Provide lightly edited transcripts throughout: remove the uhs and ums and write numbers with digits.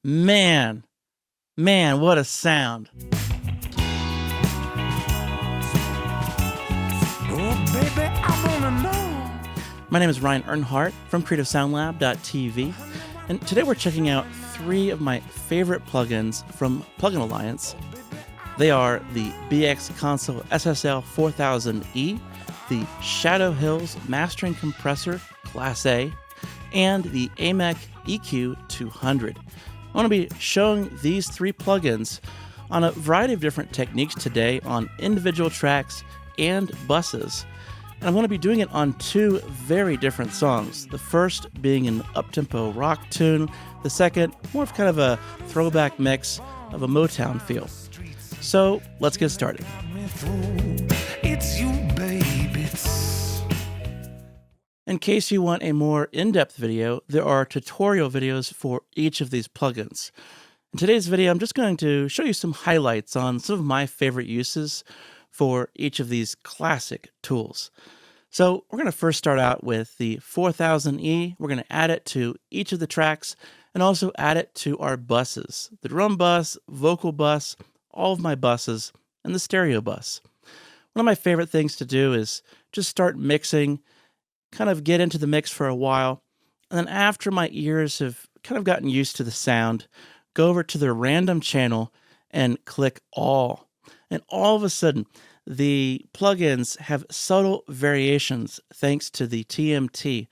Man, man, what a sound. Oh, baby, I wanna know. My name is Ryan Earnhardt from CreativeSoundLab.tv, and today we're checking out 3 of my favorite plugins from Plugin Alliance. They are the BX Console SSL 4000E, the Shadow Hills Mastering Compressor Class A, and the AMEK EQ 200. I want to be showing these 3 plugins on a variety of different techniques today on individual tracks and buses. And I'm going to be doing it on 2 very different songs. The first being an uptempo rock tune, the second more of kind of a throwback mix of a motown feel. So let's get started. It's you, baby. In case you want a more in-depth video, there are tutorial videos for each of these plugins. In today's video, I'm just going to show you some highlights on some of my favorite uses for each of these classic tools. So we're going to first start out with the 4000E. We're going to add it to each of the tracks and also add it to our buses. The drum bus, vocal bus, all of my buses, and the stereo bus. One of my favorite things to do is just start mixing, kind of get into the mix for a while, and then after my ears have kind of gotten used to the sound, go over to the random channel and click all. And all of a sudden, the plugins have subtle variations thanks to the TMT,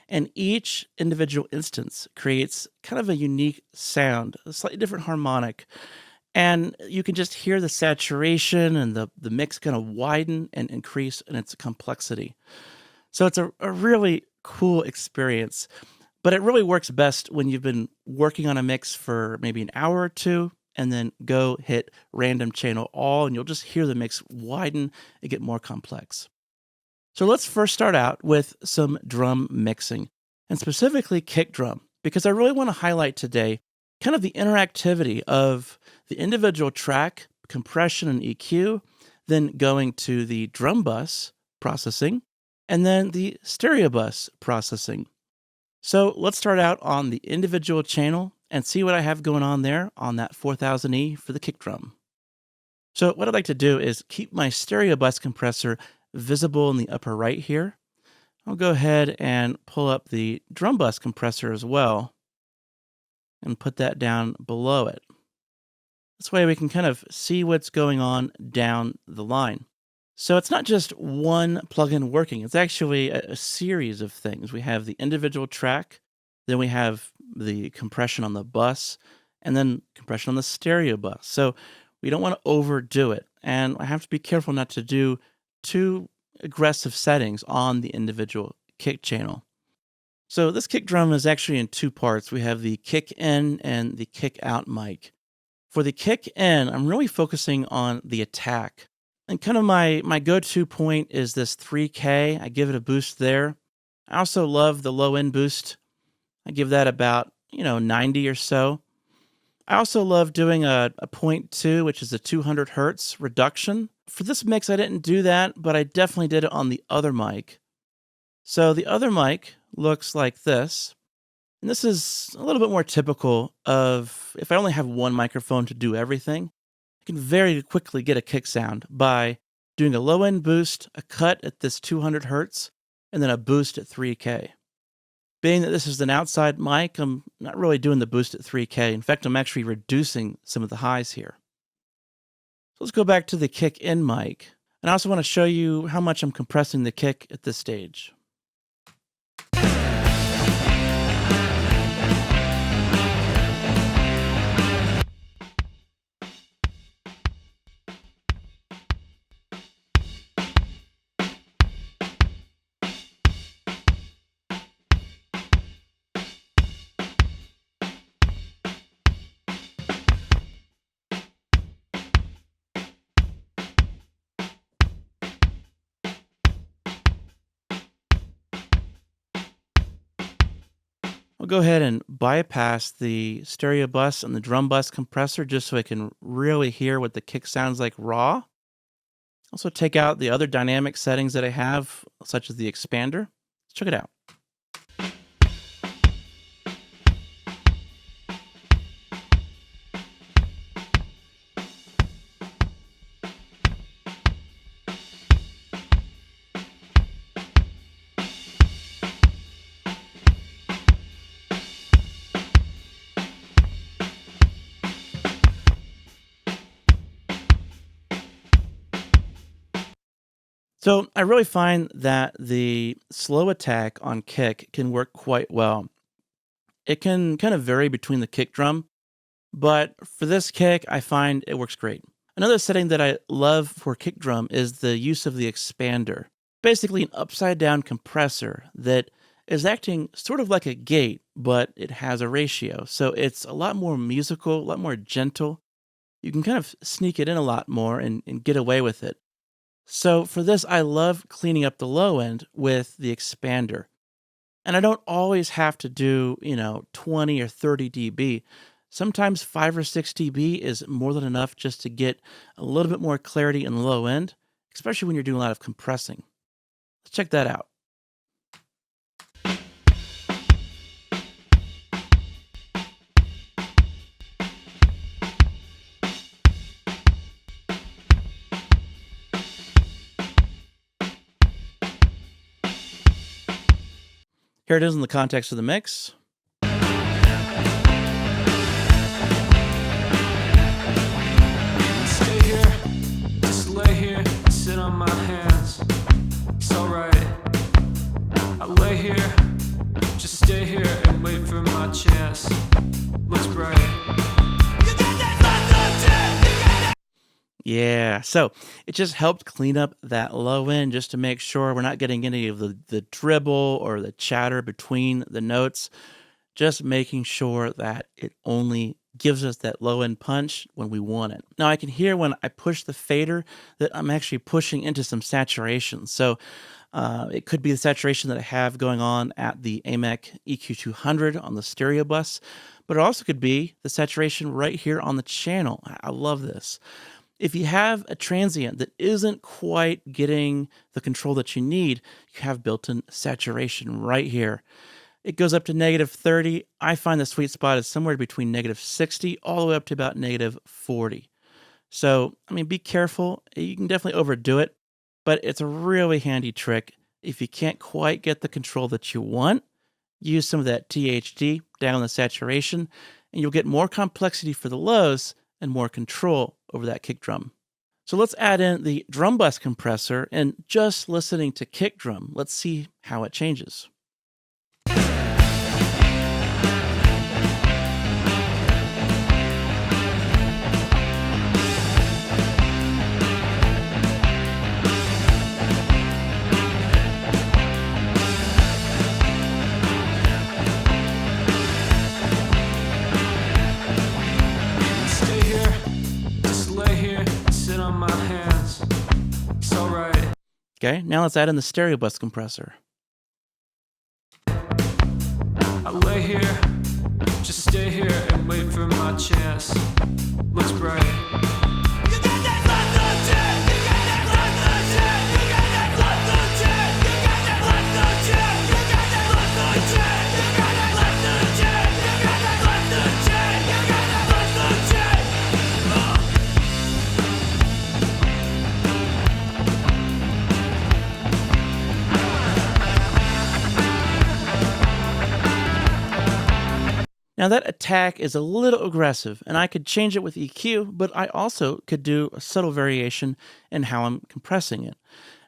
and each individual instance creates kind of a unique sound, a slightly different harmonic. And you can just hear the saturation and the mix kind of widen and increase in its complexity. So it's a really cool experience, but it really works best when you've been working on a mix for maybe an hour or 2, and then go hit random channel all, and you'll just hear the mix widen and get more complex. So let's first start out with some drum mixing, and specifically kick drum, because I really want to highlight today kind of the interactivity of the individual track, compression and EQ, then going to the drum bus processing, and then the stereo bus processing. So let's start out on the individual channel and see what I have going on there on that 4000E for the kick drum. So what I'd like to do is keep my stereo bus compressor visible in the upper right here. I'll go ahead and pull up the drum bus compressor as well and put that down below it. This way we can kind of see what's going on down the line. So it's not just one plugin working, it's actually a series of things. We have the individual track, then we have the compression on the bus, and then compression on the stereo bus. So we don't want to overdo it, and I have to be careful not to do too aggressive settings on the individual kick channel. So this kick drum is actually in 2 parts. We have the kick in and the kick out mic. For the kick in, I'm really focusing on the attack. And kind of my go-to point is this 3K. I give it a boost there. I also love the low-end boost. I give that about, 90 or so. I also love doing a 0.2, which is a 200 hertz reduction. For this mix, I didn't do that, but I definitely did it on the other mic. So the other mic looks like this. And this is a little bit more typical of if I only have one microphone to do everything. I can very quickly get a kick sound by doing a low-end boost, a cut at this 200 hertz, and then a boost at 3K. Being that this is an outside mic, I'm not really doing the boost at 3K. In fact, I'm actually reducing some of the highs here. So let's go back to the kick in mic. And I also want to show you how much I'm compressing the kick at this stage. I'll go ahead and bypass the stereo bus and the drum bus compressor just so I can really hear what the kick sounds like raw. Also take out the other dynamic settings that I have, such as the expander. Let's check it out. So I really find that the slow attack on kick can work quite well. It can kind of vary between the kick drum, but for this kick, I find it works great. Another setting that I love for kick drum is the use of the expander, basically an upside down compressor that is acting sort of like a gate, but it has a ratio. So it's a lot more musical, a lot more gentle. You can kind of sneak it in a lot more and get away with it. So for this, I love cleaning up the low end with the expander. And I don't always have to do, 20 or 30 dB. Sometimes 5 or 6 dB is more than enough just to get a little bit more clarity in the low end, especially when you're doing a lot of compressing. Let's check that out. Here it is in the context of the mix. Stay here, just lay here, sit on my hands. It's alright. I lay here, just stay here and wait for my chance. Looks bright. Yeah, so it just helped clean up that low end just to make sure we're not getting any of the dribble or the chatter between the notes. Just making sure that it only gives us that low end punch when we want it. Now I can hear when I push the fader that I'm actually pushing into some saturation. So it could be the saturation that I have going on at the AMEK EQ 200 on the stereo bus, but it also could be the saturation right here on the channel. I love this. If you have a transient that isn't quite getting the control that you need, you have built-in saturation right here. It goes up to -30. I find the sweet spot is somewhere between -60 all the way up to about -40. So, be careful. You can definitely overdo it, but it's a really handy trick. If you can't quite get the control that you want, use some of that THD down the saturation, and you'll get more complexity for the lows and more control over that kick drum. So let's add in the drum bus compressor, and just listening to kick drum, let's see how it changes. Stay here, just lay here, sit on my hands. It's alright. Okay, now let's add in the stereo bus compressor. I lay here, just stay here and wait for my chance. Looks bright. Now that attack is a little aggressive, and I could change it with EQ, but I also could do a subtle variation in how I'm compressing it.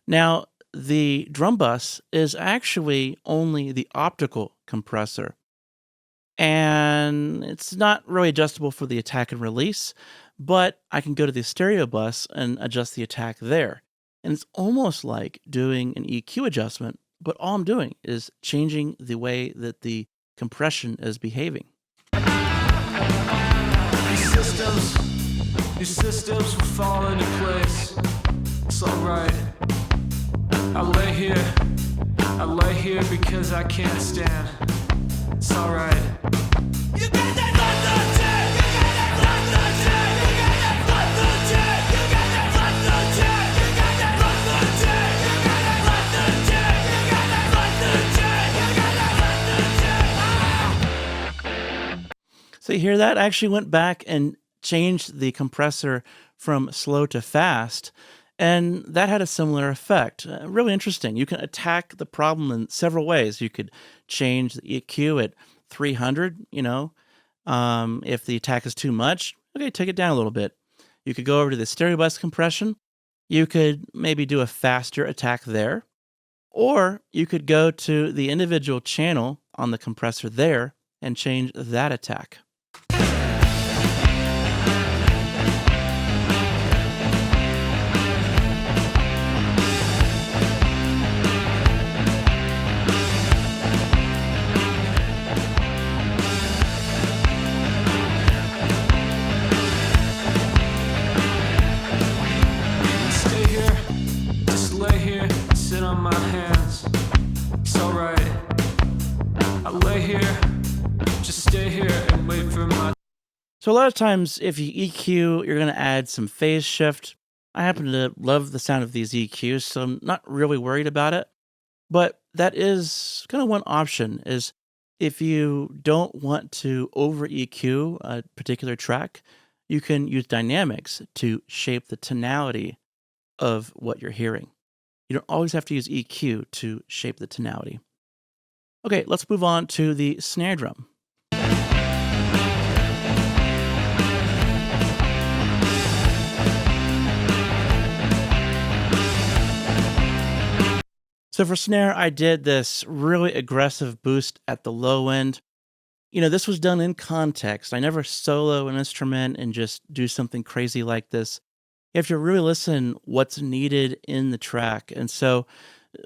Now, the drum bus is actually only the optical compressor, and it's not really adjustable for the attack and release, but I can go to the stereo bus and adjust the attack there. And it's almost like doing an EQ adjustment, but all I'm doing is changing the way that the compression is behaving. These systems will fall into place. It's alright. I lay here because I can't stand. It's alright. You got that So you hear that? I actually went back and changed the compressor from slow to fast, and that had a similar effect. Really interesting. You can attack the problem in several ways. You could change the EQ at 300, if the attack is too much, okay, take it down a little bit. You could go over to the stereo bus compression, You could maybe do a faster attack there, or you could go to the individual channel on the compressor there and change that attack. Sit on my hands, it's alright. I lay here, just stay here and wait for my. So a lot of times if you EQ, you're going to add some phase shift. I happen to love the sound of these EQs, so I'm not really worried about it. But that is kind of one option, is if you don't want to over EQ a particular track, you can use dynamics to shape the tonality of what you're hearing. You don't always have to use EQ to shape the tonality. Okay, let's move on to the snare drum. So for snare, I did this really aggressive boost at the low end. This was done in context. I never solo an instrument and just do something crazy like this. You have to really listen what's needed in the track. And so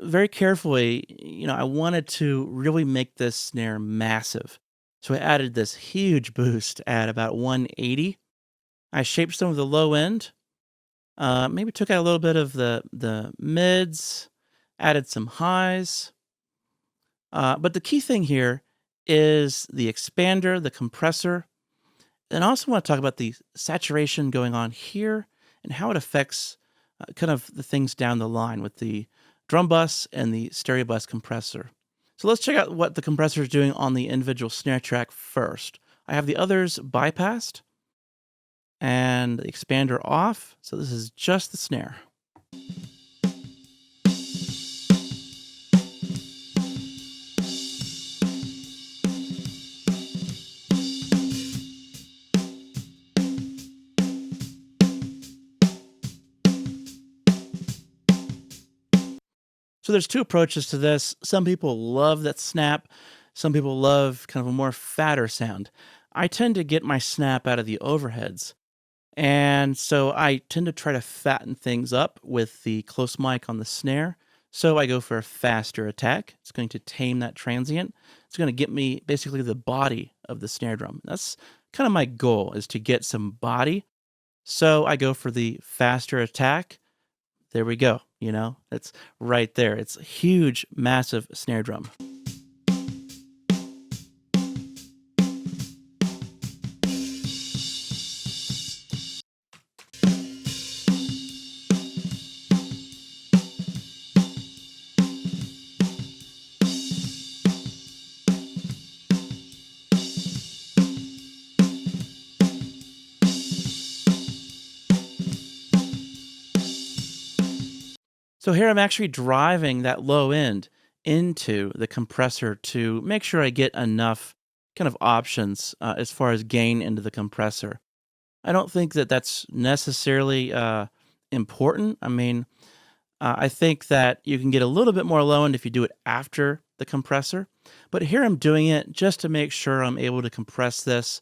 very carefully, I wanted to really make this snare massive. So I added this huge boost at about 180. I shaped some of the low end, maybe took out a little bit of the mids, added some highs. But the key thing here is the expander, the compressor. And I also want to talk about the saturation going on here and how it affects kind of the things down the line with the drum bus and the stereo bus compressor. So let's check out what the compressor is doing on the individual snare track first. I have the others bypassed and the expander off. So this is just the snare. So there's two approaches to this. Some people love that snap. Some people love kind of a more fatter sound. I tend to get my snap out of the overheads. And so I tend to try to fatten things up with the close mic on the snare. So I go for a faster attack. It's going to tame that transient. It's going to get me basically the body of the snare drum. That's kind of my goal, is to get some body. So I go for the faster attack. There we go. It's right there. It's a huge, massive snare drum. So here I'm actually driving that low end into the compressor to make sure I get enough kind of options as far as gain into the compressor. I don't think that that's necessarily important. I mean, I think that you can get a little bit more low end if you do it after the compressor. But here I'm doing it just to make sure I'm able to compress this.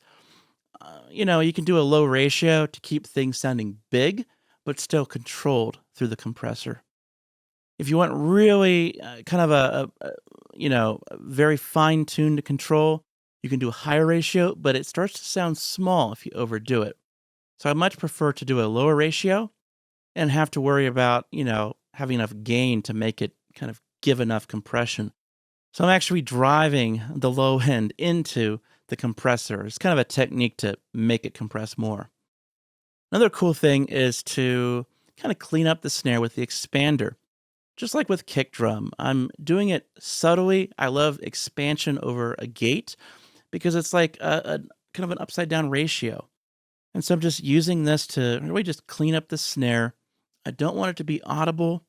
You can do a low ratio to keep things sounding big, but still controlled through the compressor. If you want really kind of a very fine-tuned control, you can do a higher ratio, but it starts to sound small if you overdo it. So I much prefer to do a lower ratio and have to worry about, having enough gain to make it kind of give enough compression. So I'm actually driving the low end into the compressor. It's kind of a technique to make it compress more. Another cool thing is to kind of clean up the snare with the expander. Just like with kick drum, I'm doing it subtly. I love expansion over a gate because it's like a kind of an upside down ratio. And so I'm just using this to really just clean up the snare. I don't want it to be audible.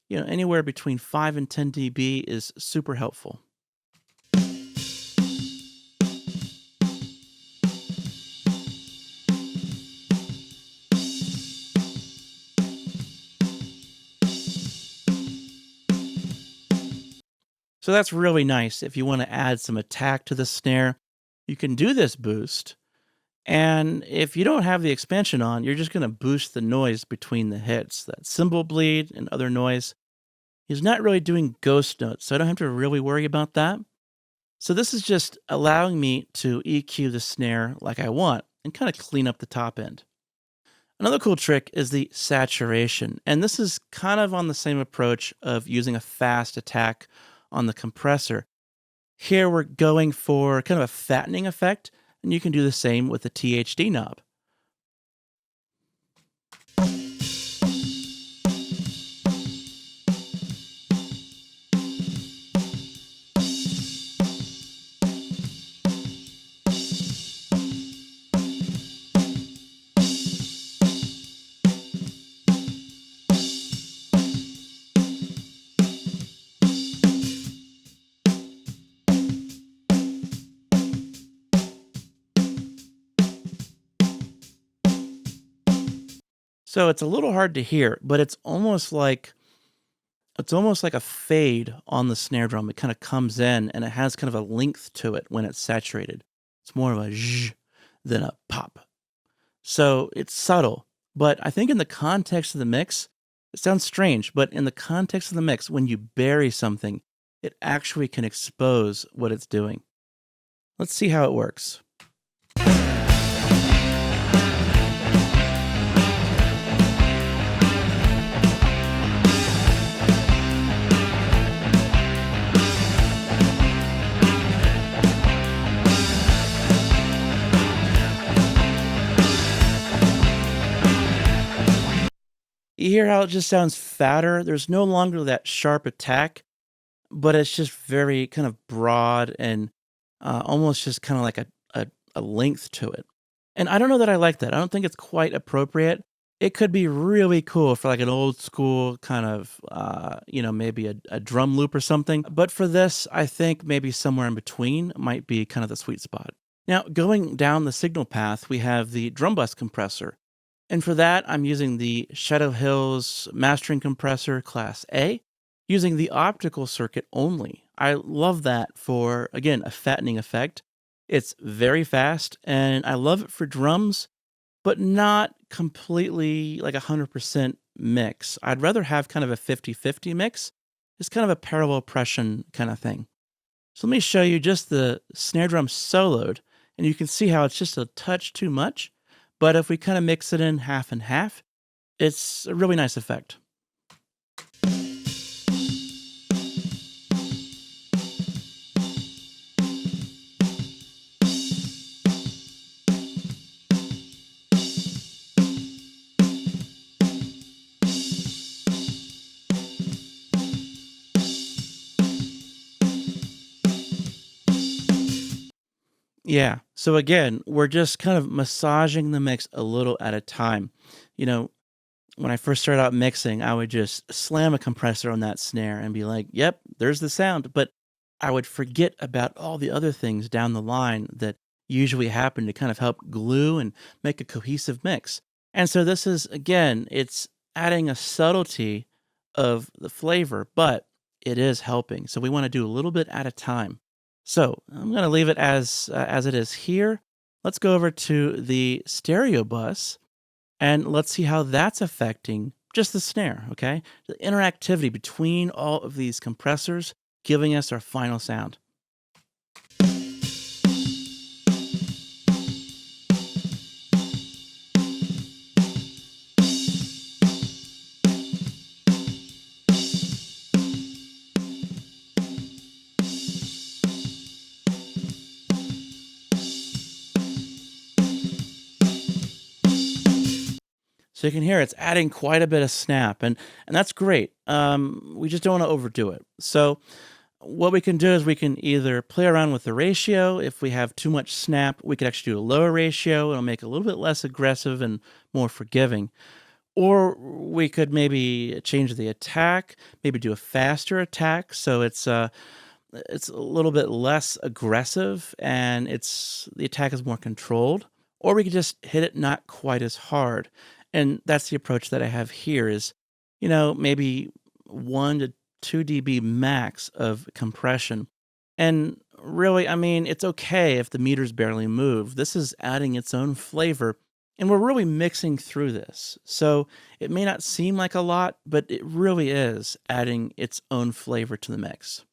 Anywhere between 5 and 10 dB is super helpful. So that's really nice. If you want to add some attack to the snare, you can do this boost. And if you don't have the expansion on, you're just going to boost the noise between the hits. That cymbal bleed and other noise is not really doing ghost notes, so I don't have to really worry about that. So this is just allowing me to EQ the snare like I want and kind of clean up the top end. Another cool trick is the saturation, and this is kind of on the same approach of using a fast attack on the compressor. Here we're going for kind of a fattening effect, and you can do the same with the THD knob. So it's a little hard to hear, but it's almost like a fade on the snare drum. It kind of comes in and it has kind of a length to it when it's saturated. It's more of a zh than a pop. So it's subtle, but I think in the context of the mix, it sounds strange, but in the context of the mix, when you bury something, it actually can expose what it's doing. Let's see how it works. You hear how it just sounds fatter? There's no longer that sharp attack, but it's just very kind of broad and almost just kind of like a length to it. And I don't know that I like that. I don't think it's quite appropriate. It could be really cool for like an old school kind of, maybe a drum loop or something. But for this, I think maybe somewhere in between might be kind of the sweet spot. Now, going down the signal path, we have the drum bus compressor. And for that, I'm using the Shadow Hills Mastering Compressor Class A, using the optical circuit only. I love that for, again, a fattening effect. It's very fast, and I love it for drums, but not completely like 100% mix. I'd rather have kind of a 50-50 mix. It's kind of a parallel impression kind of thing. So let me show you just the snare drum soloed, and you can see how it's just a touch too much. But if we kind of mix it in half and half, it's a really nice effect. Yeah. So again, we're just kind of massaging the mix a little at a time. You know, when I first started out mixing, I would just slam a compressor on that snare and be like, yep, there's the sound. But I would forget about all the other things down the line that usually happen to kind of help glue and make a cohesive mix. And so this is, again, it's adding a subtlety of the flavor, but it is helping. So we want to do a little bit at a time. So I'm going to leave it as it is here. Let's go over to the stereo bus and let's see how that's affecting just the snare, okay? The interactivity between all of these compressors giving us our final sound. So you can hear it's adding quite a bit of snap, and that's great. We just don't want to overdo it. So what we can do is we can either play around with the ratio. If we have too much snap, we could actually do a lower ratio. It'll make it a little bit less aggressive and more forgiving. Or we could maybe change the attack, maybe do a faster attack, so it's a little bit less aggressive and the attack is more controlled. Or we could just hit it not quite as hard. And that's the approach that I have here is, maybe 1 to 2 dB max of compression. And really, I mean, it's okay if the meters barely move. This is adding its own flavor, and we're really mixing through this. So it may not seem like a lot, but it really is adding its own flavor to the mix.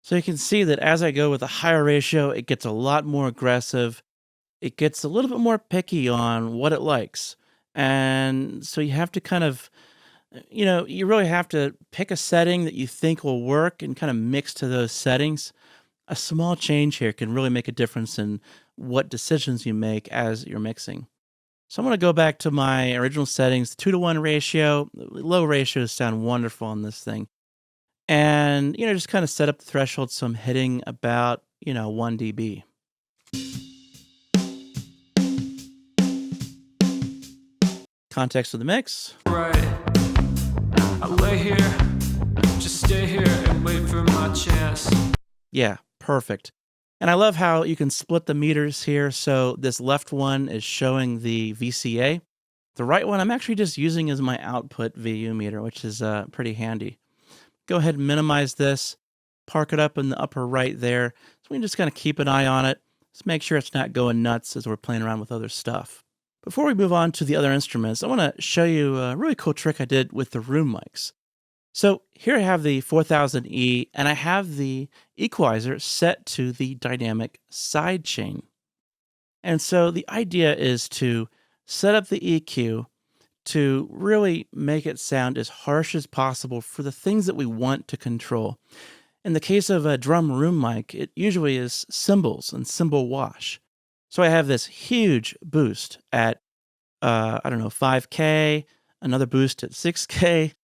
So you can see that as I go with a higher ratio, it gets a lot more aggressive. It gets a little bit more picky on what it likes. And so you have to kind of, you really have to pick a setting that you think will work and kind of mix to those settings. A small change here can really make a difference in what decisions you make as you're mixing. So I'm going to go back to my original settings, 2-to-1 ratio. Low ratios sound wonderful on this thing. And, just kind of set up the threshold so I'm hitting about, 1 dB. Context of the mix. Right. I lay here, just stay here and wait for my chance. Yeah, perfect. And I love how you can split the meters here. So this left one is showing the VCA. The right one I'm actually just using as my output VU meter, which is pretty handy. Go ahead and minimize this, park it up in the upper right there. So we can just kind of keep an eye on it. Just make sure it's not going nuts as we're playing around with other stuff. Before we move on to the other instruments, I want to show you a really cool trick I did with the room mics. So here I have the 4000E, and I have the equalizer set to the dynamic sidechain. And so the idea is to set up the EQ to really make it sound as harsh as possible for the things that we want to control. In the case of a drum room mic, it usually is cymbals and cymbal wash. So I have this huge boost at, 5K, another boost at 6K.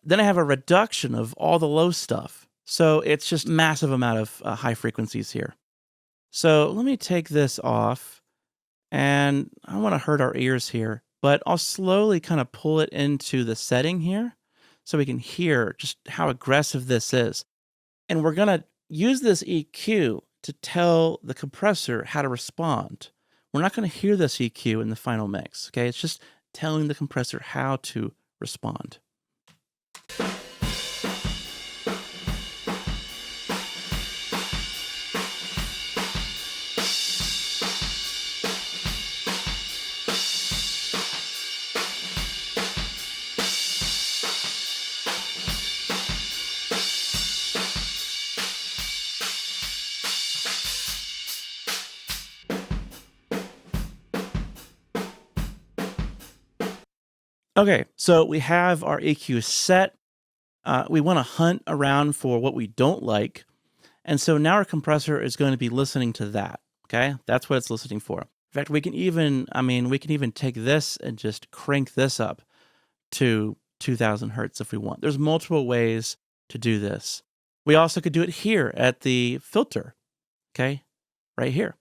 Then I have a reduction of all the low stuff. So it's just massive amount of high frequencies here. So let me take this off, and I don't want to hurt our ears here, but I'll slowly kind of pull it into the setting here so we can hear just how aggressive this is. And we're going to use this EQ to tell the compressor how to respond. We're not going to hear this EQ in the final mix, okay? It's just telling the compressor how to respond. Okay, so we have our EQ set. We want to hunt around for what we don't like. And so now our compressor is going to be listening to that. Okay, that's what it's listening for. In fact, we can even take this and just crank this up to 2000 hertz if we want. There's multiple ways to do this. We also could do it here at the filter, okay, right here.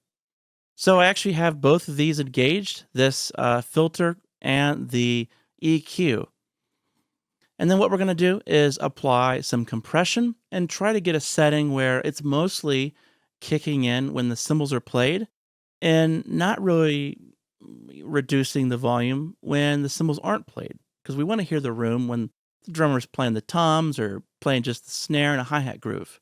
So I actually have both of these engaged, this filter and the EQ. And then what we're going to do is apply some compression and try to get a setting where it's mostly kicking in when the cymbals are played and not really reducing the volume when the cymbals aren't played, because we want to hear the room when the drummer's playing the toms or playing just the snare and a hi-hat groove.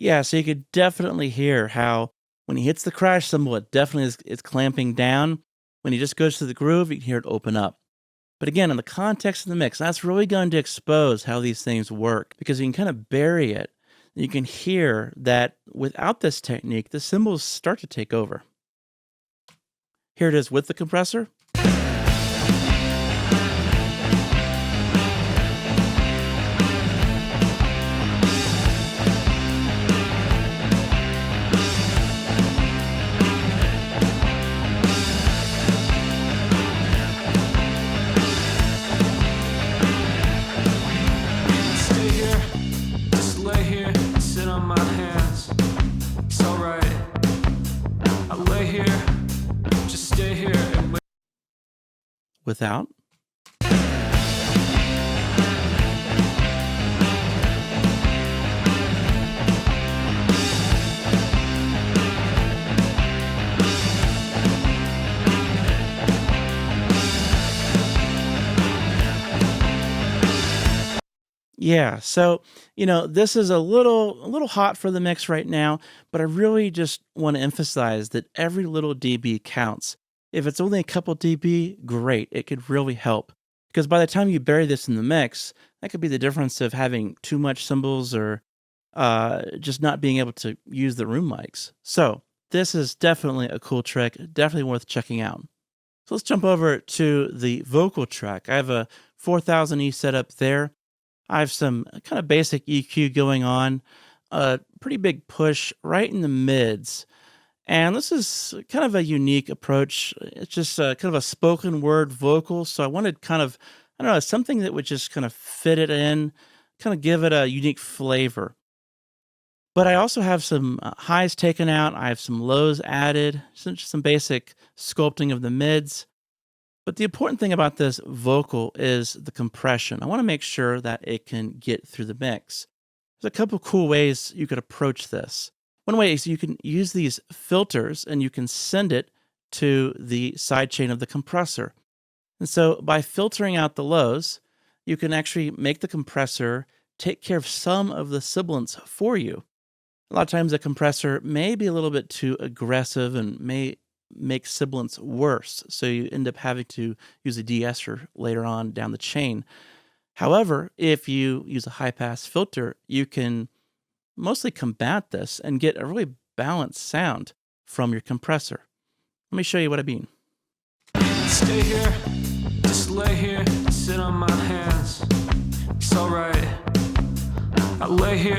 Yeah, so you could definitely hear how when he hits the crash cymbal, it definitely is clamping down. When he just goes through the groove, you can hear it open up. But again, in the context of the mix, that's really going to expose how these things work because you can kind of bury it. You can hear that without this technique, the cymbals start to take over. Here it is with the compressor. Without. Yeah, so, this is a little hot for the mix right now, but I really just want to emphasize that every little dB counts. If it's only a couple dB, great. It could really help. Because by the time you bury this in the mix, that could be the difference of having too much cymbals or just not being able to use the room mics. So, this is definitely a cool trick, definitely worth checking out. So, let's jump over to the vocal track. I have a 4000E setup there. I have some kind of basic EQ going on, a pretty big push right in the mids. And this is kind of a unique approach. It's just kind of a spoken word vocal. So I wanted kind of, I don't know, something that would just kind of fit it in, kind of give it a unique flavor. But I also have some highs taken out. I have some lows added, some basic sculpting of the mids. But the important thing about this vocal is the compression. I want to make sure that it can get through the mix. There's a couple cool ways you could approach this. One way is you can use these filters and you can send it to the sidechain of the compressor. And so by filtering out the lows, you can actually make the compressor take care of some of the sibilance for you. A lot of times the compressor may be a little bit too aggressive and may make sibilance worse. So you end up having to use a de-esser later on down the chain. However, if you use a high pass filter, you can mostly combat this and get a really balanced sound from your compressor. Let me show you what I mean. Stay here, just lay here, sit on my hands. It's alright. I lay here,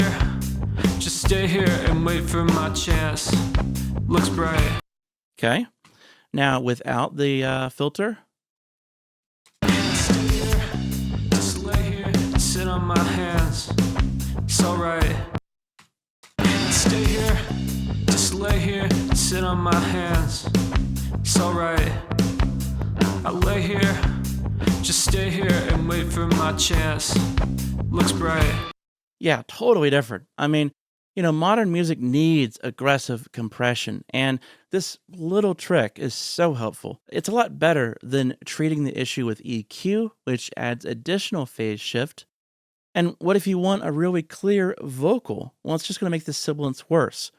just stay here and wait for my chance. Looks bright. Okay. Now without the filter. Stay here, just lay here, sit on my hands. It's alright. Stay here, just lay here, sit on my hands. It's alright. I lay here, just stay here and wait for my chance. Looks bright. Yeah, totally different. I mean, modern music needs aggressive compression, and this little trick is so helpful. It's a lot better than treating the issue with EQ, which adds additional phase shift. And what if you want a really clear vocal? Well, it's just going to make the sibilance worse.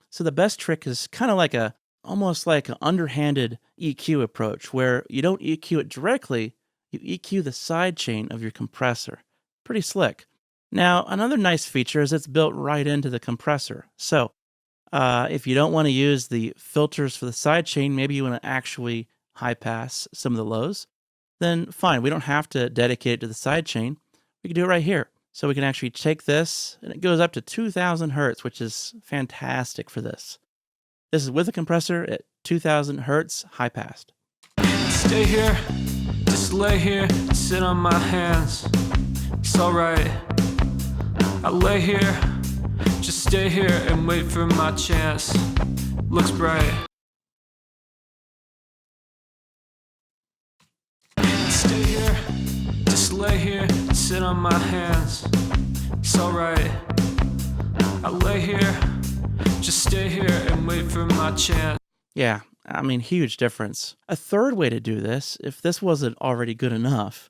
So the best trick is kind of almost like an underhanded EQ approach, where you don't EQ it directly, you EQ the sidechain of your compressor. Pretty slick. Now, another nice feature is it's built right into the compressor. So if you don't want to use the filters for the sidechain, maybe you want to actually high pass some of the lows, then fine. We don't have to dedicate it to the sidechain. We can do it right here. So we can actually take this, and it goes up to 2000 hertz, which is fantastic for this. This is with a compressor at 2000 hertz, high passed. Stay here, just lay here, sit on my hands. It's alright. I lay here, just stay here and wait for my chance. Looks bright. Stay here, just lay here, sit on my hands. It's alright. I lay here, just stay here and wait for my chance. Yeah, I mean, huge difference. A third way to do this, if this wasn't already good enough,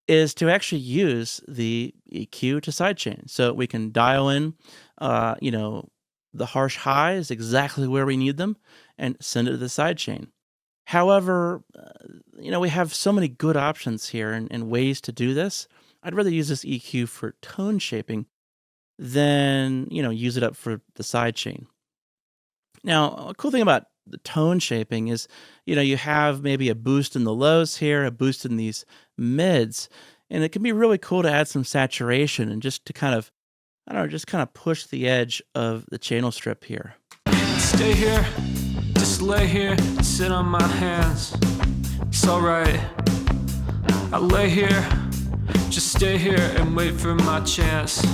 is to actually use the EQ to sidechain. So we can dial in, the harsh highs exactly where we need them and send it to the sidechain. However, we have so many good options here and ways to do this. I'd rather use this EQ for tone shaping than, use it up for the sidechain. Now, a cool thing about the tone shaping is, you have maybe a boost in the lows here, a boost in these mids, and it can be really cool to add some saturation and just to kind of, I don't know, just kind of push the edge of the channel strip here. Stay here, just lay here, sit on my hands. It's alright. I lay here, just stay here and wait for my chance.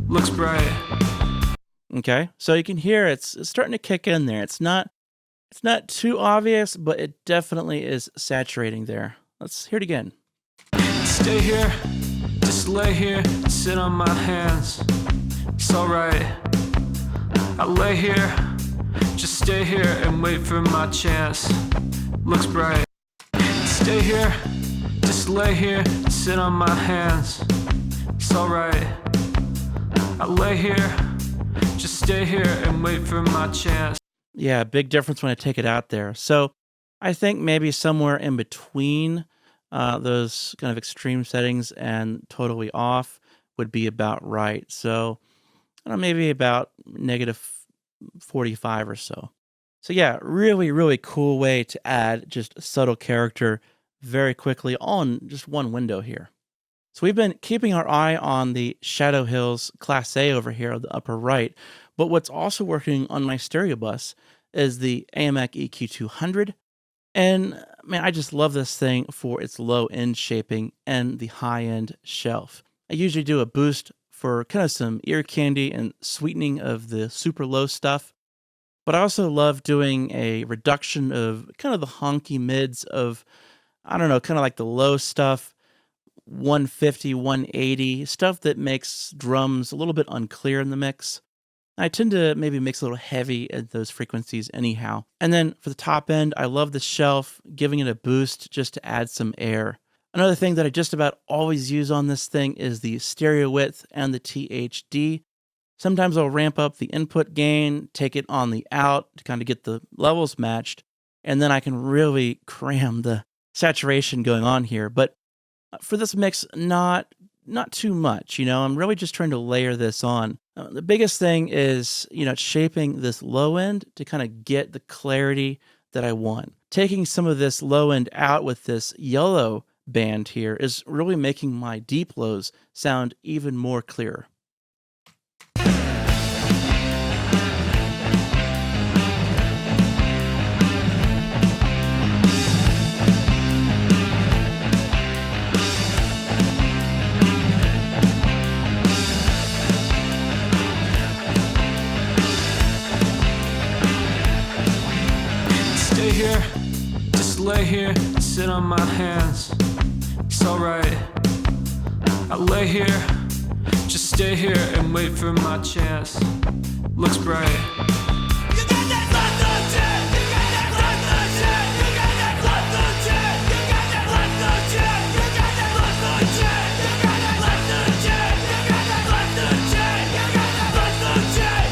Looks bright. Okay, so you can hear it's starting to kick in there. It's not too obvious, but it definitely is saturating there. Let's hear it again. Stay here, just lay here, sit on my hands. It's alright. I lay here, just stay here and wait for my chance. Looks bright. Stay here, just lay here, sit on my hands. It's alright. I lay here, just stay here and wait for my chance. Yeah, big difference when I take it out there. So I think maybe somewhere in between those kind of extreme settings and totally off would be about right. So I don't know, maybe about negative 45 or so. So yeah, really, really cool way to add just subtle character very quickly on just one window here. So we've been keeping our eye on the Shadow Hills Class A over here on the upper right, but what's also working on my stereo bus is the AMEK EQ 200. And man, I just love this thing for its low end shaping and the high end shelf. I usually do a boost for kind of some ear candy and sweetening of the super low stuff, but I also love doing a reduction of kind of the honky mids of, I don't know, kind of like the low stuff, 150, 180, stuff that makes drums a little bit unclear in the mix. I tend to maybe mix a little heavy at those frequencies anyhow. And then for the top end, I love the shelf, giving it a boost just to add some air. Another thing that I just about always use on this thing is the stereo width and the THD. Sometimes I'll ramp up the input gain, take it on the out to kind of get the levels matched, and then I can really cram the saturation going on here. But for this mix, not too much, I'm really just trying to layer this on. The biggest thing is, shaping this low end to kind of get the clarity that I want. Taking some of this low end out with this yellow band here is really making my deep lows sound even more clear. Stay here, just lay here, sit on my hands. It's alright. I lay here, just stay here and wait for my chance. Looks bright. You got that left foot turn. You got that left foot turn. You got that left foot turn. You got that left foot turn. You got that left foot turn. You got that left foot turn. You got that left foot turn. You got that left foot turn.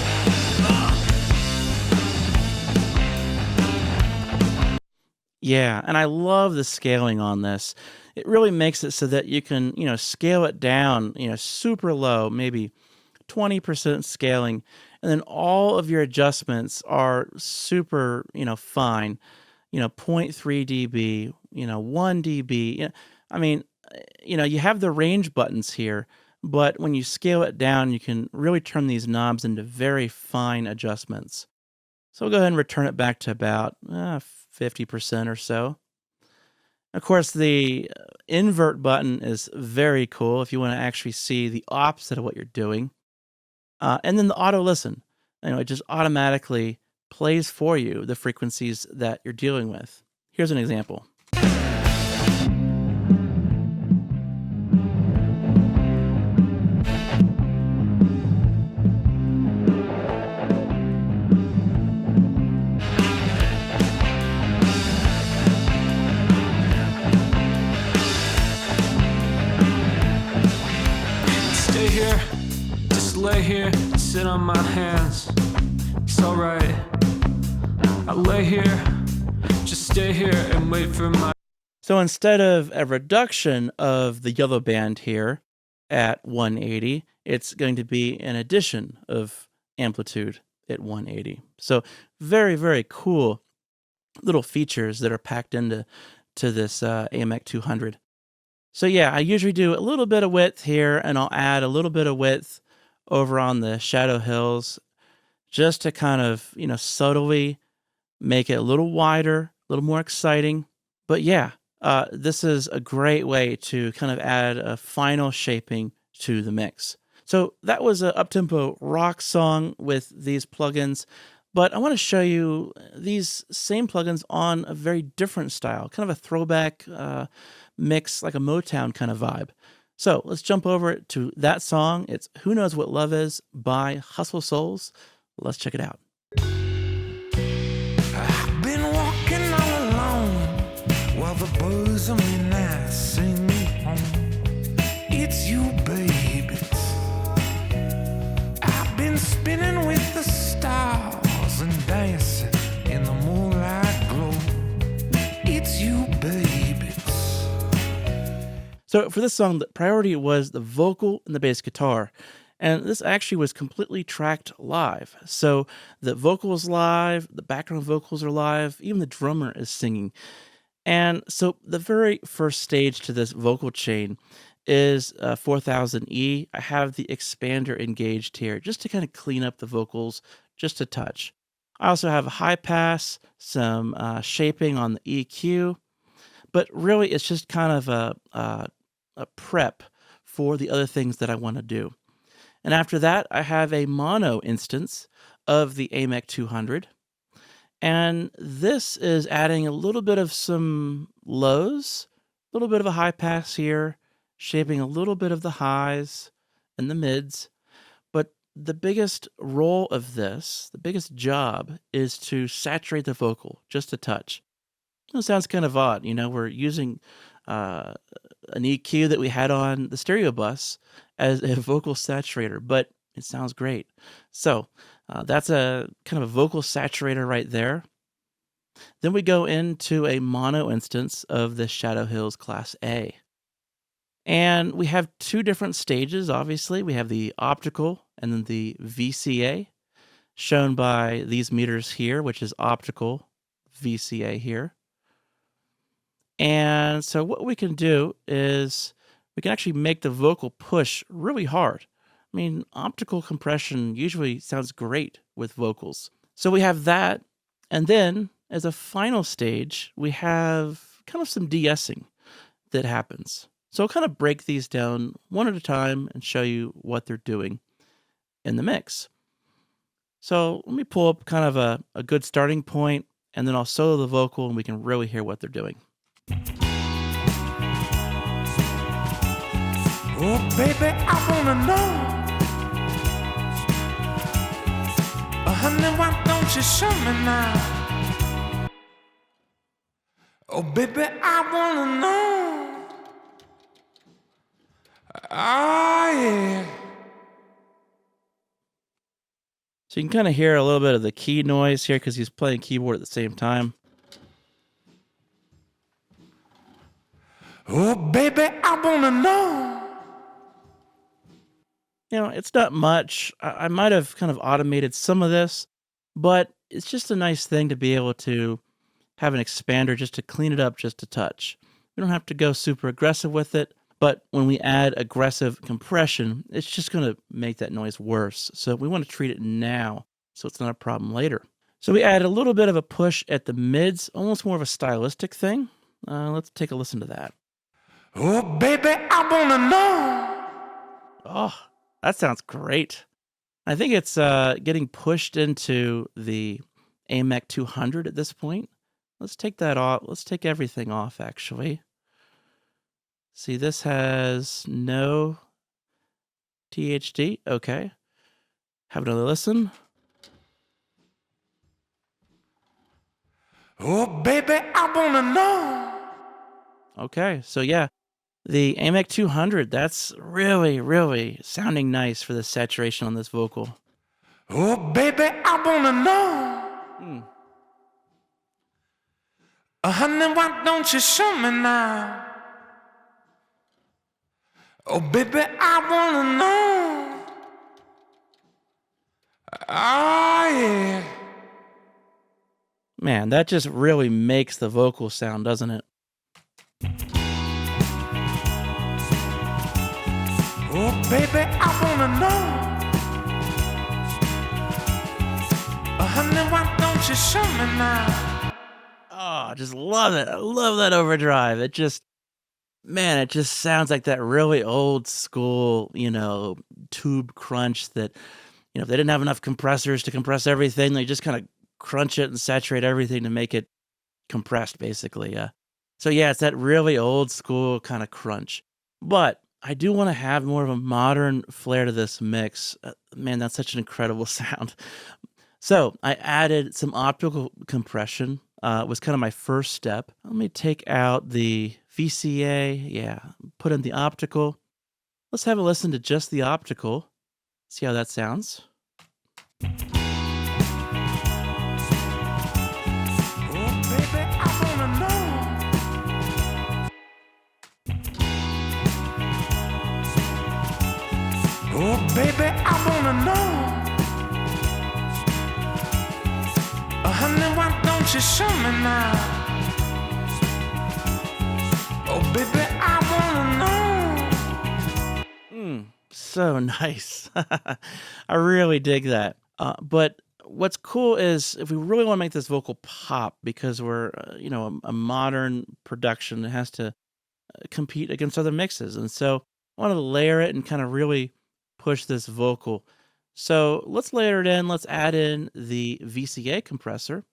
Yeah, and I love the scaling on this. It really makes it so that you can, scale it down, super low, maybe 20% scaling, and then all of your adjustments are super, fine, 0.3 dB, 1 dB. I mean, you have the range buttons here, but when you scale it down, you can really turn these knobs into very fine adjustments. So we'll go ahead and return it back to about 50% or so. Of course, the invert button is very cool if you want to actually see the opposite of what you're doing. And then the auto listen, it just automatically plays for you the frequencies that you're dealing with. Here's an example. Lay here, sit on my hands. It's alright. I lay here, just Stay here and wait for my. So instead of a reduction of the yellow band here at 180, it's going to be an addition of amplitude at 180. So very, very cool little features that are packed into this AMEK 200. So yeah, I usually do a little bit of width here, and I'll add a little bit of width over on the shadow hills just to kind of, subtly make it a little wider, a little more exciting. But yeah, this is a great way to kind of add a final shaping to the mix. So that was an uptempo rock song with these plugins, but I want to show you these same plugins on a very different style, kind of a throwback mix, like a Motown kind of vibe. So let's jump over to that song. It's Who Knows What Love Is by Hustle Souls. Let's check it out. I've been walking all alone while the birds on me now sing me home. It's you, baby. I've been spinning with the stars and dancing in the moonlight glow. It's you, baby. So for this song, the priority was the vocal and the bass guitar. And this actually was completely tracked live. So the vocals live, the background vocals are live, even the drummer is singing. And so the very first stage to this vocal chain is 4000E. I have the expander engaged here just to kind of clean up the vocals just a touch. I also have a high pass, some shaping on the EQ, but really it's just kind of a prep for the other things that I want to do. And after that, I have a mono instance of the AMEK 200. And this is adding a little bit of some lows, a little bit of a high pass here, shaping a little bit of the highs and the mids. But the biggest role of this, the biggest job, is to saturate the vocal just a touch. It sounds kind of odd. We're using an EQ that we had on the stereo bus as a vocal saturator, but it sounds great. So that's a kind of a vocal saturator right there. Then we go into a mono instance of the Shadow Hills Class A. And we have two different stages, obviously. We have the optical and then the VCA, shown by these meters here, which is optical VCA here. And so what we can do is we can actually make the vocal push really hard. I mean, optical compression usually sounds great with vocals. So we have that. And then as a final stage, we have kind of some de-essing that happens. So I'll kind of break these down one at a time and show you what they're doing in the mix. So let me pull up kind of a good starting point, and then I'll solo the vocal and we can really hear what they're doing. Oh, baby, I wanna know. Honey, why don't you show me now? Oh, baby, I wanna know. Oh, yeah. So you can kind of hear a little bit of the key noise here because he's playing keyboard at the same time. Oh, baby, I wanna know. It's not much. I might have kind of automated some of this, but it's just a nice thing to be able to have an expander just to clean it up just a touch. We don't have to go super aggressive with it, but when we add aggressive compression, it's just going to make that noise worse. So we want to treat it now so it's not a problem later. So we add a little bit of a push at the mids, almost more of a stylistic thing. Let's take a listen to that. Oh, baby, I wanna know. Oh, that sounds great. I think it's getting pushed into the AMEK 200 at this point. Let's take that off. Let's take everything off, actually. See, this has no THD. Okay. Have another listen. Oh, baby, I wanna know. Okay, so yeah, the AMEK 200, that's really, really sounding nice for the saturation on this vocal. Oh, baby, I wanna know. Honey, why don't you show me now? Oh, baby, I wanna know. Oh, yeah. Man, that just really makes the vocal sound, doesn't it? Oh, baby, I wanna know. Honey, why don't you show me now? Oh, I just love it. I love that overdrive. It just, man, it just sounds like that really old school, tube crunch that, if they didn't have enough compressors to compress everything, they just kind of crunch it and saturate everything to make it compressed, basically. So yeah, it's that really old school kind of crunch. But I do want to have more of a modern flair to this mix. Man, that's such an incredible sound. So I added some optical compression. Was kind of my first step. Let me take out the VCA. Yeah, put in the optical. Let's have a listen to just the optical. See how that sounds. Oh, baby, I wanna know. Oh, baby, I wanna know. Honey, why don't you show me now? Oh, baby, I wanna know. So nice. I really dig that. But what's cool is if we really want to make this vocal pop, because we're, a modern production that has to compete against other mixes. And so I wanted to layer it and kind of really push this vocal. So let's layer it in. Let's add in the VCA compressor.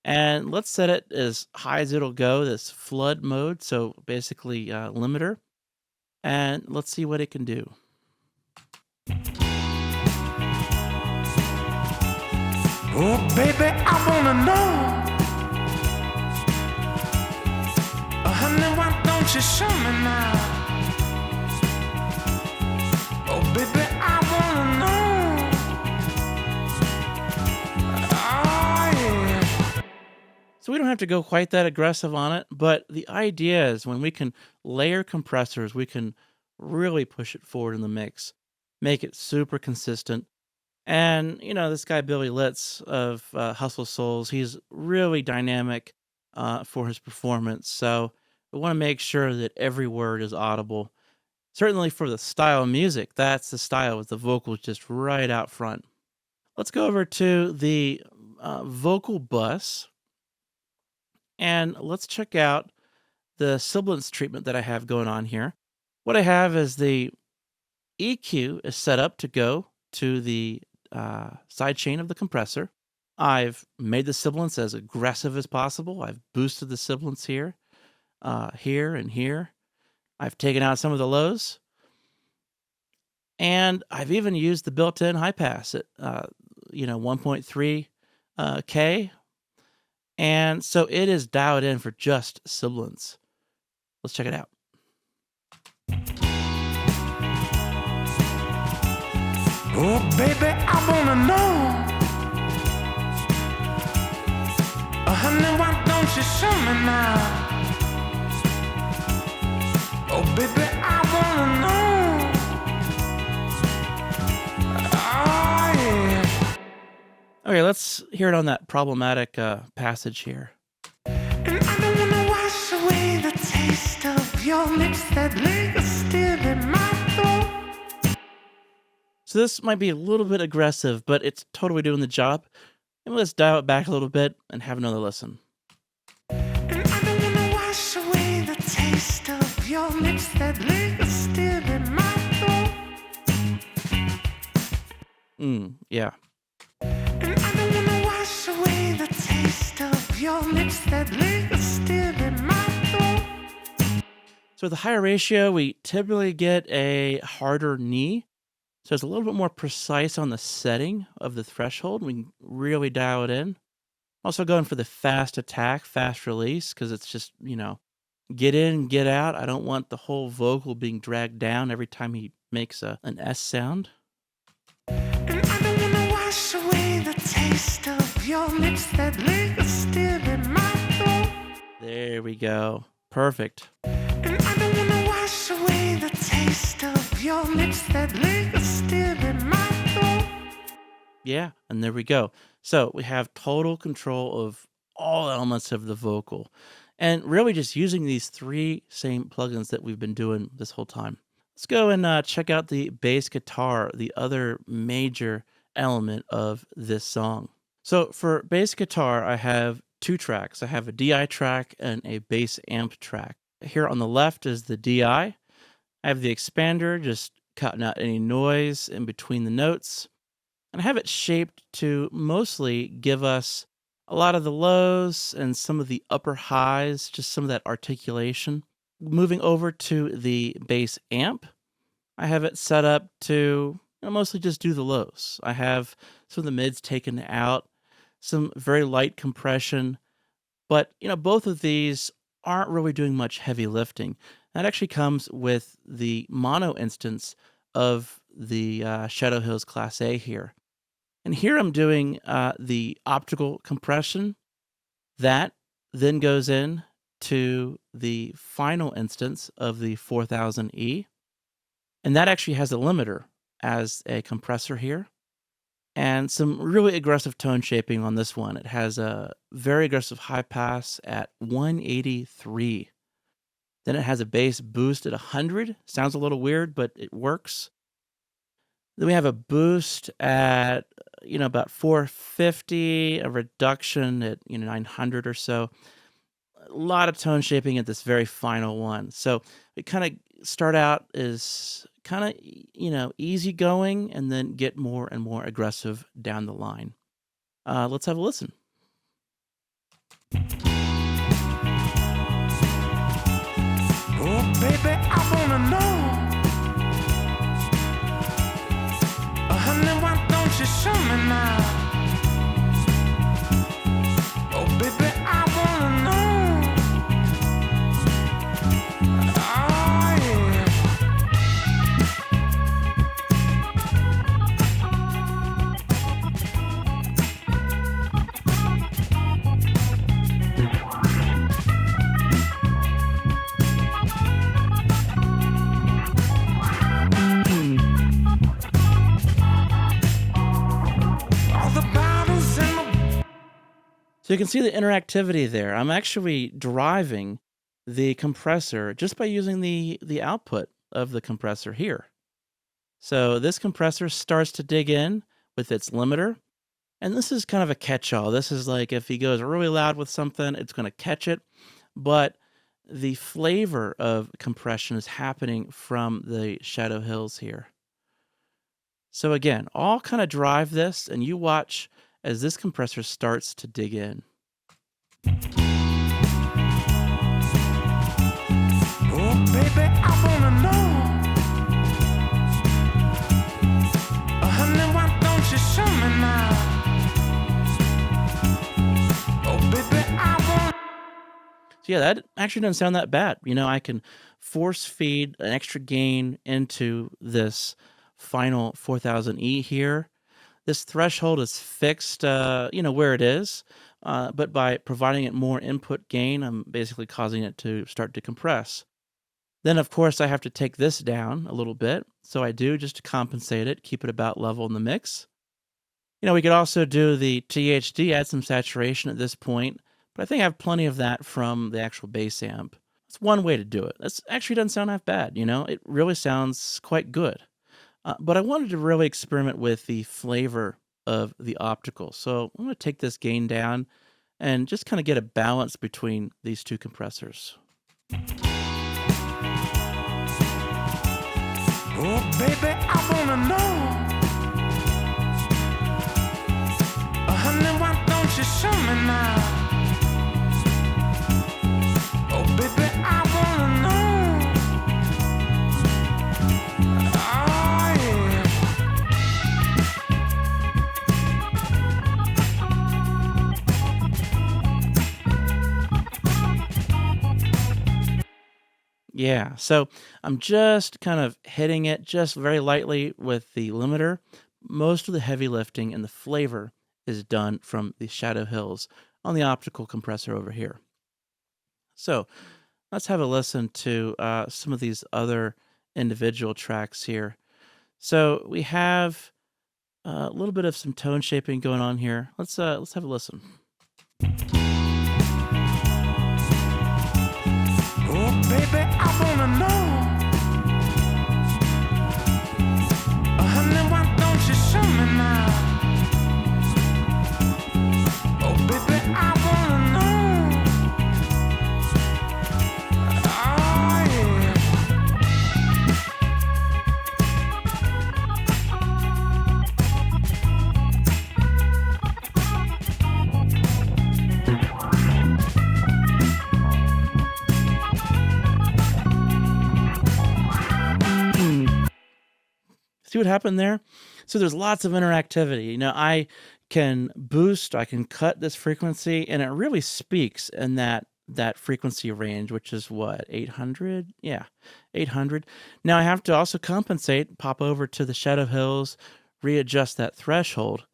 And let's set it as high as it'll go, this flood mode. So basically limiter. And let's see what it can do. Oh, baby, I wanna know. Honey, why don't you show me now? Oh, baby, I wanna know. Oh, yeah. So we don't have to go quite that aggressive on it, but the idea is when we can layer compressors, we can really push it forward in the mix, make it super consistent. And, this guy, Billy Litz of Hustle Souls, he's really dynamic for his performance. So we want to make sure that every word is audible. Certainly for the style of music, that's the style with the vocals just right out front. Let's go over to the vocal bus and let's check out the Sibilance treatment that I have going on here. What I have is the EQ is set up to go to the sidechain of the compressor. I've made the sibilance as aggressive as possible. I've boosted the sibilance here, here, and here. I've taken out some of the lows. And I've even used the built-in high pass at, 1.3 K. And so it is dialed in for just sibilance. Let's check it out. Oh, baby, I wanna know. Honey, why don't you show me now? Oh, baby, I wanna know. Oh, yeah. Okay, let's hear it on that problematic passage here. And I don't wanna wash away the taste of your lips that linger still in my throat. So this might be a little bit aggressive, but it's totally doing the job. And let's dial it back a little bit and have another listen. And I don't wanna wash away the taste of your lips that linger still in my throat. Yeah. And I don't wanna wash away the taste of your lips that linger still in my throat. So with the higher ratio, we typically get a harder knee. So it's a little bit more precise on the setting of the threshold. We can really dial it in. Also going for the fast attack, fast release, because it's just, get in, get out. I don't want the whole vocal being dragged down every time he makes an S sound. And I don't wanna wash away the taste of your lips that linger still in my throat. There we go. Perfect. And I don't wanna wash away the taste of your lips that linger still in my throat. Yeah, and there we go. So we have total control of all elements of the vocal, and really just using these three same plugins that we've been doing this whole time. Let's go and check out the bass guitar, the other major element of this song. So for bass guitar, I have two tracks. I have a DI track and a bass amp track. Here on the left is the DI. I have the expander, just cutting out any noise in between the notes. And I have it shaped to mostly give us a lot of the lows and some of the upper highs, just some of that articulation. Moving over to the bass amp, I have it set up to mostly just do the lows. I have some of the mids taken out, some very light compression, but both of these aren't really doing much heavy lifting. That actually comes with the mono instance of the Shadow Hills Class A here. And here I'm doing the optical compression. That then goes in to the final instance of the 4000E. And that actually has a limiter as a compressor here. And some really aggressive tone shaping on this one. It has a very aggressive high pass at 183. Then it has a bass boost at 100. Sounds a little weird, but it works. Then we have a boost at, about 450, a reduction at, 900 or so. A lot of tone shaping at this very final one. So we kind of start out as kind of, easy going and then get more and more aggressive down the line. Let's have a listen. Oh, baby, I wanna know. Honey, why don't you show me now? Oh, baby, I wanna know. Oh, yeah. All the bottles in my So you can see the interactivity there. I'm actually driving the compressor just by using the output of the compressor here. So this compressor starts to dig in with its limiter. And this is kind of a catch-all. This is like if he goes really loud with something, it's going to catch it. But the flavor of compression is happening from the Shadow Hills here. So again, all kind of drive this, and you watch as this compressor starts to dig in. oh, baby, I wanna know. Honey, why don't you show me now? Oh, baby, I want. So yeah, that actually doesn't sound that bad. I can force feed an extra gain into this final 4000E here. This threshold is fixed, where it is, but by providing it more input gain, I'm basically causing it to start to compress. Then, of course, I have to take this down a little bit. So I do just to compensate it, keep it about level in the mix. We could also do the THD, add some saturation at this point, but I think I have plenty of that from the actual bass amp. That's one way to do it. That actually doesn't sound half bad, It really sounds quite good. But I wanted to really experiment with the flavor of the optical. So I'm going to take this gain down and just kind of get a balance between these two compressors. Oh, baby, I wanna know. Honey, why don't you show me now? Oh, baby, I wanna know. Oh, yeah. Yeah, so I'm just kind of hitting it just very lightly with the limiter. Most of the heavy lifting and the flavor is done from the Shadow Hills on the optical compressor over here. So let's have a listen to some of these other individual tracks here. So we have a little bit of some tone shaping going on here. Let's have a listen. Oh, baby, I wanna know. Honey, why don't you show me now? Oh, baby, I wanna know. Oh, yeah. See what happened there? So there's lots of interactivity. I can boost, I can cut this frequency, and it really speaks in that frequency range, which is what, 800? Yeah, 800. Now I have to also compensate, pop over to the Shadow Hills, readjust that threshold.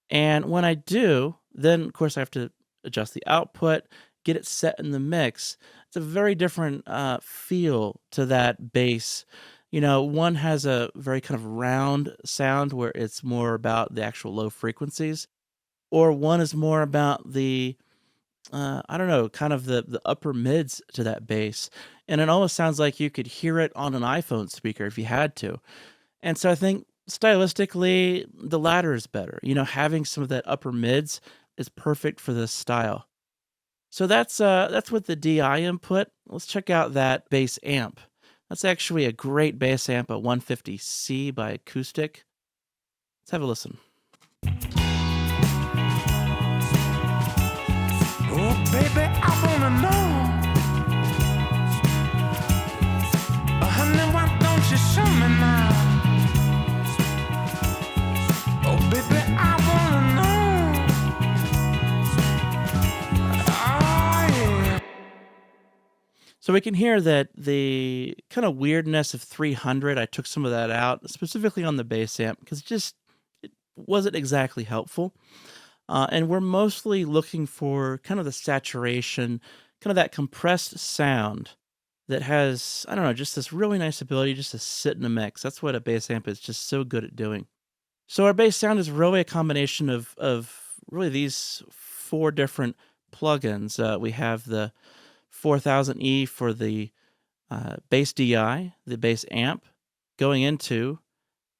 And when I do, then of course I have to adjust the output, get it set in the mix. It's a very different feel to that bass. One has a very kind of round sound where it's more about the actual low frequencies, or one is more about the, I don't know, kind of the upper mids to that bass. And it almost sounds like you could hear it on an iPhone speaker if you had to. And so I think stylistically, the latter is better. Having some of that upper mids is perfect for this style. So that's with the DI input. Let's check out that bass amp. That's actually a great bass amp, a 150C by Acoustic. Let's have a listen. Oh, baby, I wanna know. Honey, why don't you show me now? Oh, baby, I wanna know. Oh, yeah. So we can hear that the kind of weirdness of 300, I took some of that out, specifically on the bass amp, because it wasn't exactly helpful. And we're mostly looking for kind of the saturation, kind of that compressed sound that has, I don't know, just this really nice ability just to sit in a mix. That's what a bass amp is just so good at doing. So our bass sound is really a combination of really these four different plugins. We have the 4000E for the bass DI, the bass amp, going into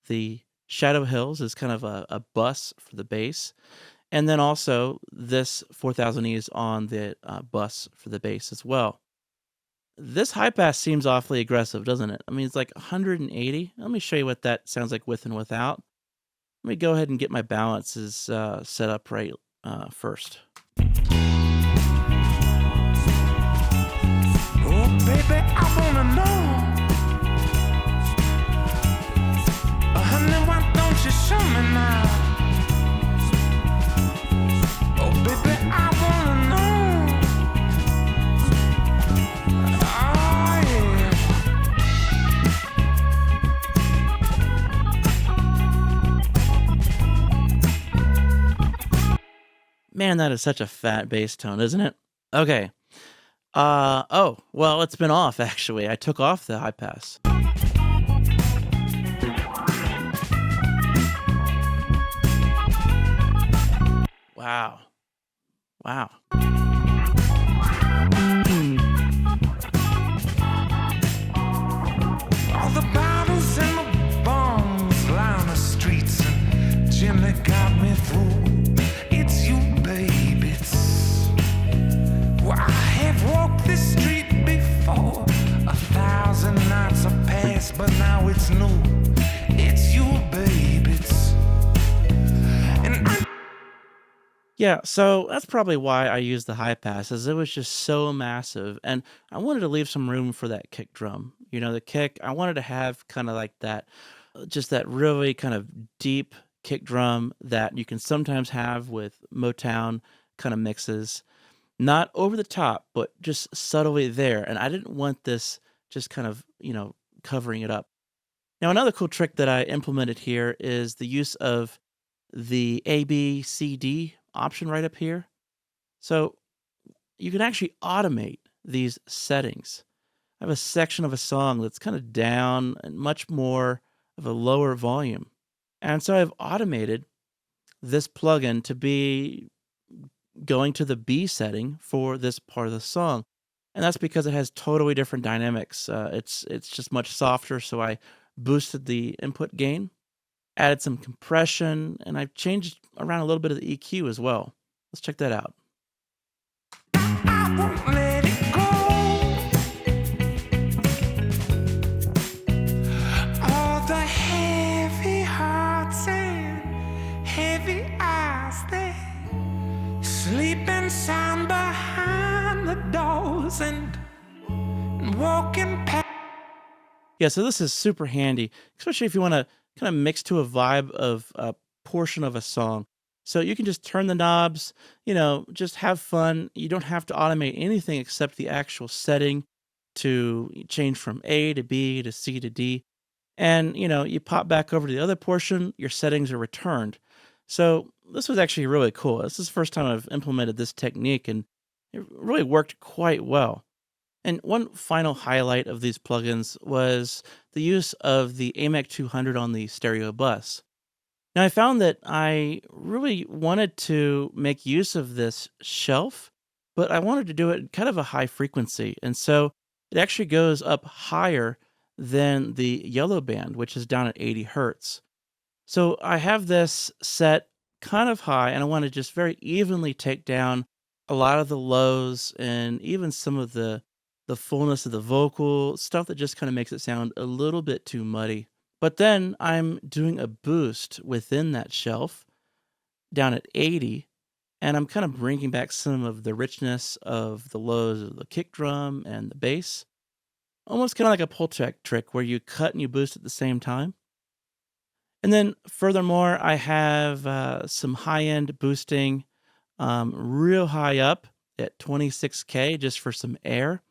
the Shadow Hills is kind of a bus for the bass. And then also this 4000E is on the bus for the bass as well. This high pass seems awfully aggressive, doesn't it? I mean, it's like 180. Let me show you what that sounds like with and without. Let me go ahead and get my balances set up right first. Oh, baby, I wanna know. Honey, why don't you show me now? Oh, baby, I wanna know. Oh, yeah. Man, that is such a fat bass tone, isn't it? Okay. Oh, well, it's been off actually. I took off the high pass. Wow. Wow. All the bottles and the bombs line the streets, and Jimmy got me through. It's you, baby. It's well, I have walked this street before. 1,000 nights have passed, but now it's new. It's you, baby. It's and I. Yeah, so that's probably why I used the high pass, as it was just so massive, and I wanted to leave some room for that kick drum. The kick, I wanted to have kind of like that, just that really kind of deep kick drum that you can sometimes have with motown kind of mixes. Not over the top, but just subtly there. And I didn't want this just kind of, covering it up. Now, another cool trick that I implemented here is the use of the A, B, C, D option right up here. So you can actually automate these settings. I have a section of a song that's kind of down and much more of a lower volume. And so I've automated this plugin to be going to the B setting for this part of the song. And that's because it has totally different dynamics. It's just much softer, so I boosted the input gain, added some compression, and I've changed around a little bit of the EQ as well. Let's check that out. I won't let it go. All the heavy hearts and heavy eyes, they sleeping sound behind the doors and walking past. Yeah, so this is super handy, especially if you want to kind of mix to a vibe of a portion of a song. So you can just turn the knobs, just have fun. You don't have to automate anything except the actual setting to change from A to B to C to D. And, you pop back over to the other portion, your settings are returned. So this was actually really cool. This is the first time I've implemented this technique, and it really worked quite well. And one final highlight of these plugins was the use of the AMEK 200 on the stereo bus. Now, I found that I really wanted to make use of this shelf, but I wanted to do it at kind of a high frequency. And so it actually goes up higher than the yellow band, which is down at 80 hertz. So I have this set kind of high, and I want to just very evenly take down a lot of the lows and even some of the fullness of the vocal, stuff that just kind of makes it sound a little bit too muddy. But then I'm doing a boost within that shelf down at 80, and I'm kind of bringing back some of the richness of the lows of the kick drum and the bass. Almost kind of like a pull check trick where you cut and you boost at the same time. And then furthermore, I have some high-end boosting real high up at 26K just for some air.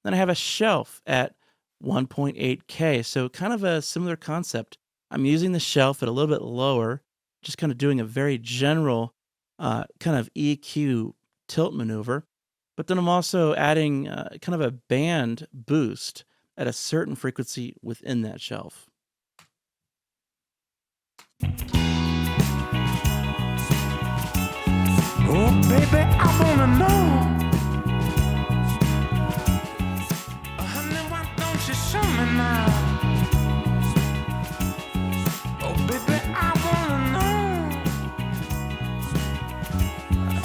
Then I have a shelf at 1.8K, so kind of a similar concept. I'm using the shelf at a little bit lower, just kind of doing a very general kind of EQ tilt maneuver. But then I'm also adding kind of a band boost at a certain frequency within that shelf. Oh, baby, I wanna know. Honey, why don't you show me now? Oh, baby, I wanna know.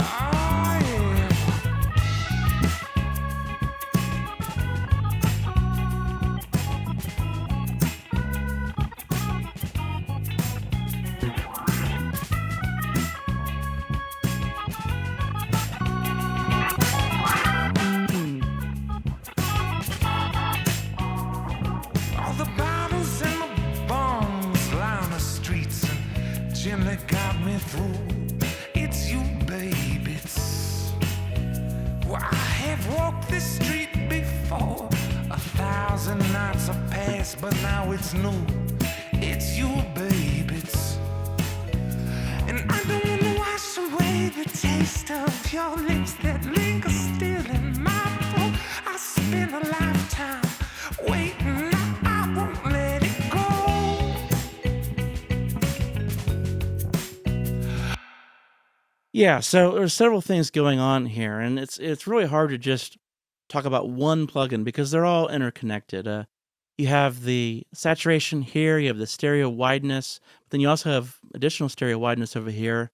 Oh, yeah. All the bottles and the bombs lie on the streets and gently got me through. It's you, baby. It's well, I have walked this street before. 1,000 nights have passed, but now it's new. It's you, baby. It's and I don't want to wash away the taste of your lips that linger still in my throat. I spent a lifetime waiting. I won't let it go. Yeah, so there's several things going on here, and it's really hard to just talk about one plugin because they're all interconnected. You have the saturation here, you have the stereo wideness, but then you also have additional stereo wideness over here.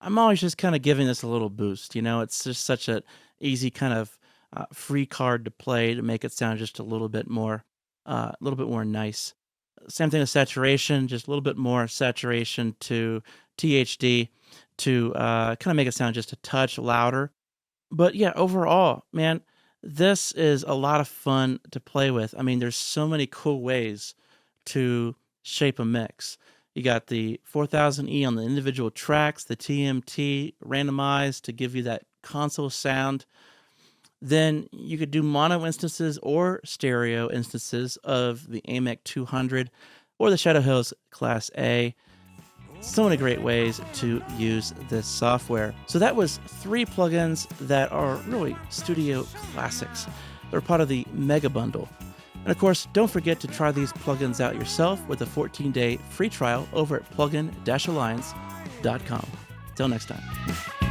I'm always just kind of giving this a little boost. It's just such an easy kind of free card to play to make it sound just a little bit more nice. Same thing with saturation, just a little bit more saturation to THD to kind of make it sound just a touch louder. But yeah, overall, man, this is a lot of fun to play with. I mean, there's so many cool ways to shape a mix. You got the 4000E on the individual tracks, the TMT randomized to give you that console sound. Then you could do mono instances or stereo instances of the AMEK 200 or the Shadow Hills Class A. So many great ways to use this software. So that was 3 plugins that are really studio classics. They're part of the Mega Bundle. And of course, don't forget to try these plugins out yourself with a 14-day free trial over at plugin-alliance.com. Till next time.